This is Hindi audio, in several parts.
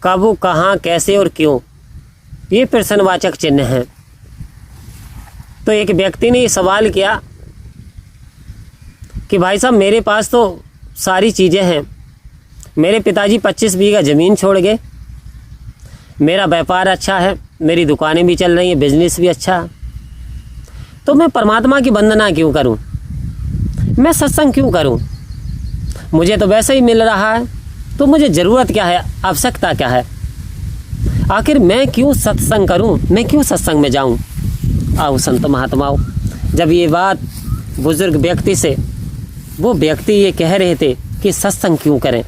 कब, कहाँ, कैसे और क्यों, ये प्रश्नवाचक चिन्ह हैं। तो एक व्यक्ति ने ये सवाल किया कि भाई साहब मेरे पास तो सारी चीज़ें हैं, मेरे पिताजी 25 बीघा ज़मीन छोड़ गए, मेरा व्यापार अच्छा है, मेरी दुकानें भी चल रही हैं, बिजनेस भी अच्छा है, तो मैं परमात्मा की वंदना क्यों करूं, मैं सत्संग क्यों करूं, मुझे तो वैसे ही मिल रहा है, तो मुझे ज़रूरत क्या है, आवश्यकता क्या है, आखिर मैं क्यों सत्संग करूं, मैं क्यों सत्संग में जाऊं। आओ संत महात्माओं, जब ये बात बुजुर्ग व्यक्ति से वो व्यक्ति ये कह रहे थे कि सत्संग क्यों करें,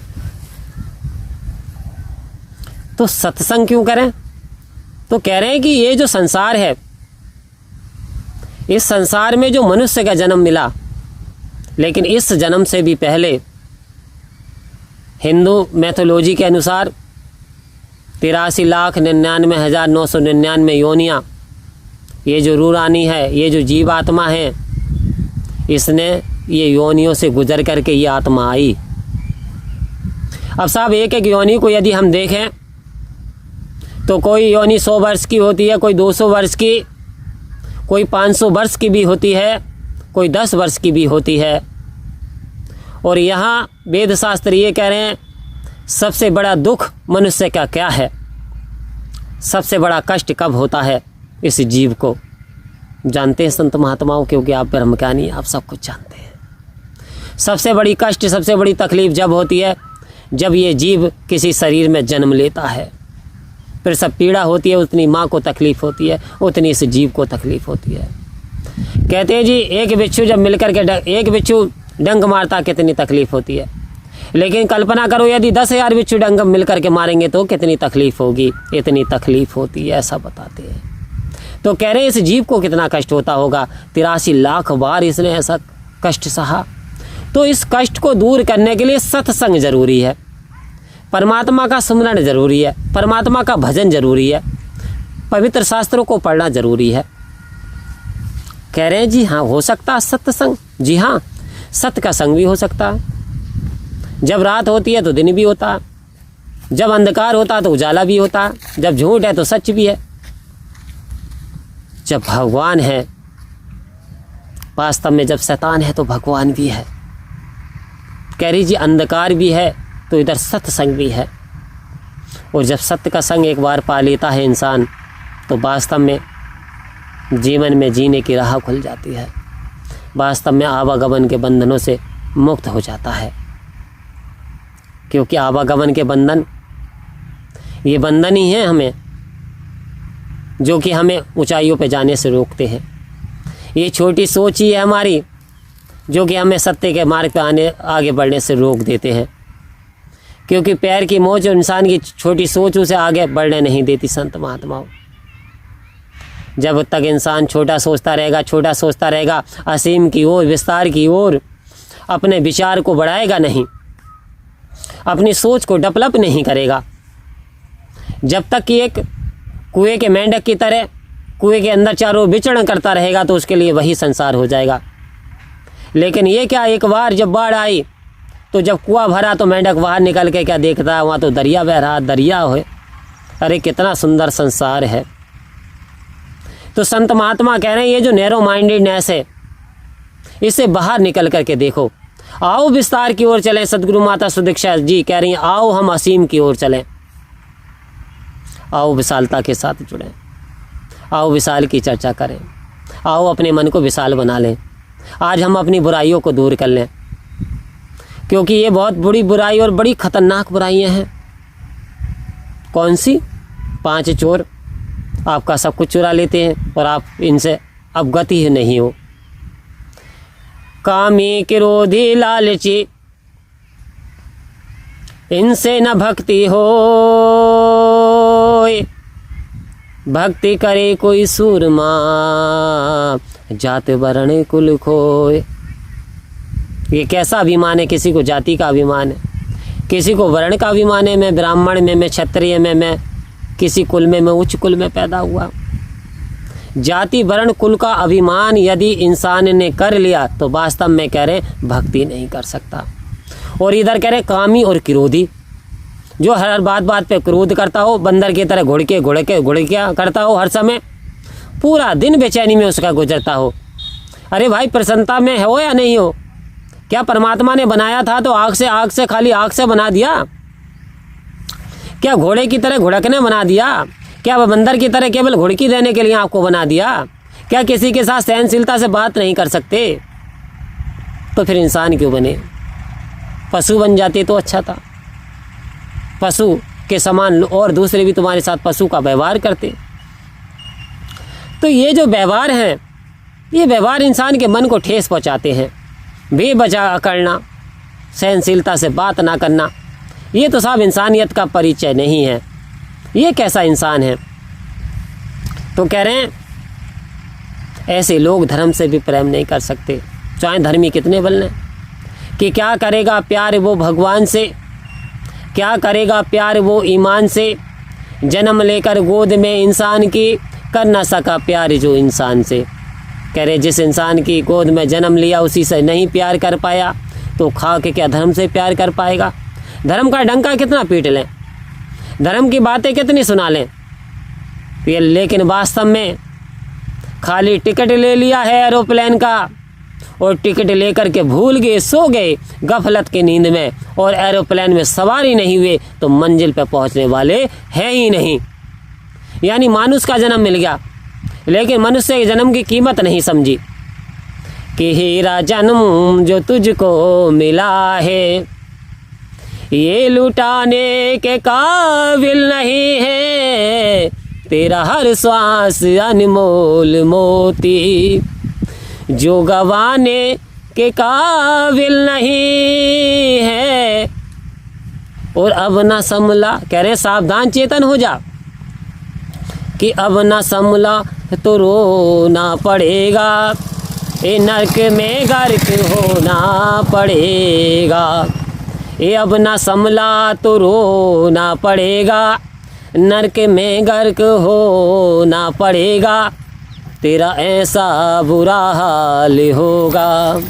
तो सत्संग क्यों करें, तो कह रहे हैं कि ये जो संसार है, इस संसार में जो मनुष्य का जन्म मिला, लेकिन इस जन्म से भी पहले हिंदू मैथोलॉजी के अनुसार 83,99,999 योनियाँ, ये जो रूरानी है, ये जो जीवात्मा है, इसने ये योनियों से गुजर करके ये आत्मा आई। अब साहब एक एक योनि को यदि हम देखें तो कोई योनि 100 वर्ष की होती है, कोई 200 वर्ष की, कोई 500 वर्ष की भी होती है, कोई 10 वर्ष की भी होती है। और यहाँ वेद शास्त्र ये कह रहे हैं सबसे बड़ा दुख मनुष्य का क्या है, सबसे बड़ा कष्ट कब होता है इस जीव को। जानते हैं संत महात्माओं, क्योंकि आप ब्रह्मज्ञानी, आप सब कुछ जानते हैं। सबसे बड़ी कष्ट, सबसे बड़ी तकलीफ़ जब होती है जब ये जीव किसी शरीर में जन्म लेता है, फिर सब पीड़ा होती है, उतनी माँ को तकलीफ़ होती है, उतनी इस जीव को तकलीफ़ होती है। कहते हैं जी एक बिच्छू जब मिलकर के एक बिच्छू डंक मारता कितनी तकलीफ़ होती है, लेकिन कल्पना करो यदि 10,000 बिच्छू डंक मिलकर के मारेंगे तो कितनी तकलीफ़ होगी, इतनी तकलीफ़ होती है, ऐसा बताते हैं। तो कह रहे हैं इस जीव को कितना कष्ट होता होगा, 83 लाख बार इसने ऐसा कष्ट सहा। तो इस कष्ट को दूर करने के लिए सत्संग जरूरी है, परमात्मा का सुमरण जरूरी है, परमात्मा का भजन जरूरी है, पवित्र शास्त्रों को पढ़ना जरूरी है। कह रहे हैं जी हाँ हो सकता है सत्संग, जी हाँ सत्य का संग भी हो सकता है। जब रात होती है तो दिन भी होता है, जब अंधकार होता है तो उजाला भी होता है, जब झूठ है तो सच भी है, जब भगवान है वास्तव में, जब शैतान है तो भगवान भी है। कह रही जी अंधकार भी है तो इधर सत्संग भी है। और जब सत्य का संग एक बार पा लेता है इंसान तो वास्तव में जीवन में जीने की राह खुल जाती है, वास्तव में आवागमन के बंधनों से मुक्त हो जाता है। क्योंकि आवागमन के बंधन ये बंधन ही हैं हमें, जो कि हमें ऊंचाइयों पे जाने से रोकते हैं। ये छोटी सोच ही है हमारी जो कि हमें सत्य के मार्ग पे आगे बढ़ने से रोक देते हैं। क्योंकि पैर की मोच और इंसान की छोटी सोच उसे आगे बढ़ने नहीं देती। संत महात्माओं, जब तक इंसान छोटा सोचता रहेगा, असीम की ओर, विस्तार की ओर अपने विचार को बढ़ाएगा नहीं, अपनी सोच को डेवलप नहीं करेगा, जब तक कि एक कुएं के मेंढक की तरह कुएं के अंदर चारों विचरण करता रहेगा तो उसके लिए वही संसार हो जाएगा। लेकिन ये क्या, एक बार जब बाढ़ आई तो जब कुआं भरा तो मेंढक बाहर निकल के क्या देखता है, वहाँ तो दरिया बह रहा, दरिया है, अरे कितना सुंदर संसार है। तो संत महात्मा कह रहे हैं ये जो नैरो माइंडेडनेस है इससे बाहर निकल करके देखो, आओ विस्तार की ओर चलें। सदगुरु माता सुदीक्षा जी कह रही हैं आओ हम असीम की ओर चलें, आओ विशालता के साथ जुड़ें, आओ विशाल की चर्चा करें, आओ अपने मन को विशाल बना लें। आज हम अपनी बुराइयों को दूर कर लें, क्योंकि ये बहुत बुरी बुराई और बड़ी खतरनाक बुराइयां हैं। कौन सी? 5 चोर आपका सब कुछ चुरा लेते हैं और आप इनसे अवगत ही नहीं हो। कामी, क्रोधी, लालची, इनसे न भक्ति हो, भक्ति करे कोई सूरमा, जात वर्ण कुल खोए। ये कैसा अभिमान है, किसी को जाति का अभिमान है, किसी को वर्ण का अभिमान है, मैं ब्राह्मण में, मैं क्षत्रिय में, मैं किसी कुल में, मैं उच्च कुल में पैदा हुआ। जाति वर्ण कुल का अभिमान यदि इंसान ने कर लिया तो वास्तव में कह रहे भक्ति नहीं कर सकता। और इधर कह रहे कामी और क्रोधी, जो हर बात बात पे क्रोध करता हो, बंदर की तरह घुड़कियाँ करता हो हर समय, पूरा दिन बेचैनी में उसका गुजरता हो। अरे भाई, प्रसन्नता में हो या नहीं हो? क्या परमात्मा ने बनाया था तो आग से खाली आग से बना दिया? क्या घोड़े की तरह घुड़कने बना दिया? क्या बंदर की तरह केवल घुड़की देने के लिए आपको बना दिया? क्या किसी के साथ सहनशीलता से बात नहीं कर सकते? तो फिर इंसान क्यों बने? पशु बन जाते तो अच्छा था। पशु के समान और दूसरे भी तुम्हारे साथ पशु का व्यवहार करते। तो ये जो व्यवहार हैं, ये व्यवहार इंसान के मन को ठेस पहुंचाते हैं। बेवजह करना, सहनशीलता से बात ना करना, ये तो साहब इंसानियत का परिचय नहीं है। ये कैसा इंसान है? तो कह रहे हैं ऐसे लोग धर्म से भी प्रेम नहीं कर सकते, चाहे धर्मी कितने बल लें। कि क्या करेगा प्यार वो भगवान से, क्या करेगा प्यार वो ईमान से, जन्म लेकर गोद में इंसान की, कर ना सका प्यार जो इंसान से। कह रहे जिस इंसान की गोद में जन्म लिया उसी से नहीं प्यार कर पाया, तो खा के क्या धर्म से प्यार कर पाएगा? धर्म का डंका कितना पीट लें, धर्म की बातें कितनी सुना लें, ये लेकिन वास्तव में खाली टिकट ले लिया है एरोप्लेन का, और टिकट लेकर के भूल गए, सो गए गफलत की नींद में, और एरोप्लेन में सवारी नहीं हुए तो मंजिल पर पहुंचने वाले हैं ही नहीं। यानी मानुष का जन्म मिल गया, लेकिन मनुष्य के जन्म की कीमत नहीं समझी कि हीरा जन्म जो तुझको मिला है, ये लुटाने के काबिल नहीं है, तेरा हर श्वास अनमोल मोती, जो गवाने के काबिल नहीं है। और अब ना संभला, कह रहे सावधान चेतन हो जा कि अब ना संभला तो रोना पड़ेगा, ये नरक में गर्क होना पड़ेगा। ये अब ना संभला तो रोना पड़ेगा, नरक में गर्क होना पड़ेगा, तेरा ऐसा बुरा हाल होगा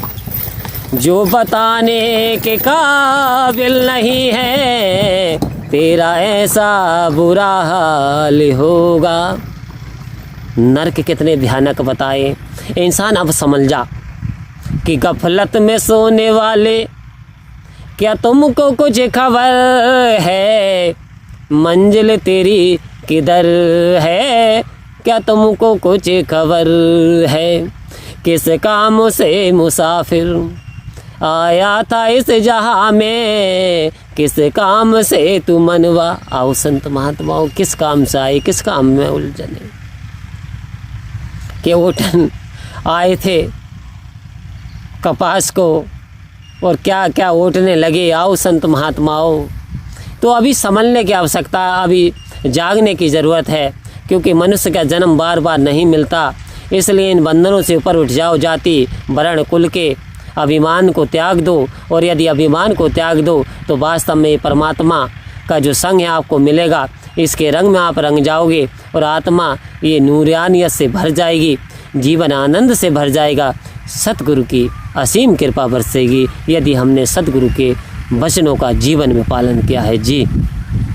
जो बताने के काबिल नहीं है, तेरा ऐसा बुरा हाल होगा। नरक कितने भयानक बताए। इंसान अब समझ जा कि गफलत में सोने वाले, क्या तुमको कुछ खबर है, मंजिल तेरी किधर है, क्या तुमको कुछ खबर है, किस काम से मुसाफिर आया था इस जहां में, किस काम से तू मनवा। आओ संत महात्माओं, किस काम से आए, किस काम में उलझने के ओठन आए थे कपास को, और क्या क्या ओटने लगे। आओ संत महात्माओं, तो अभी समझने की आवश्यकता, अभी जागने की ज़रूरत है, क्योंकि मनुष्य का जन्म बार बार नहीं मिलता। इसलिए इन बंधनों से ऊपर उठ जाओ, जाति वर्ण कुल के अभिमान को त्याग दो, और यदि अभिमान को त्याग दो तो वास्तव में परमात्मा का जो संग है आपको मिलेगा। इसके रंग में आप रंग जाओगे और आत्मा ये नूरानियत से भर जाएगी, जीवन आनंद से भर जाएगा। सतगुरु की असीम कृपा बरसेगी यदि हमने सतगुरु के वचनों का जीवन में पालन किया है। जी।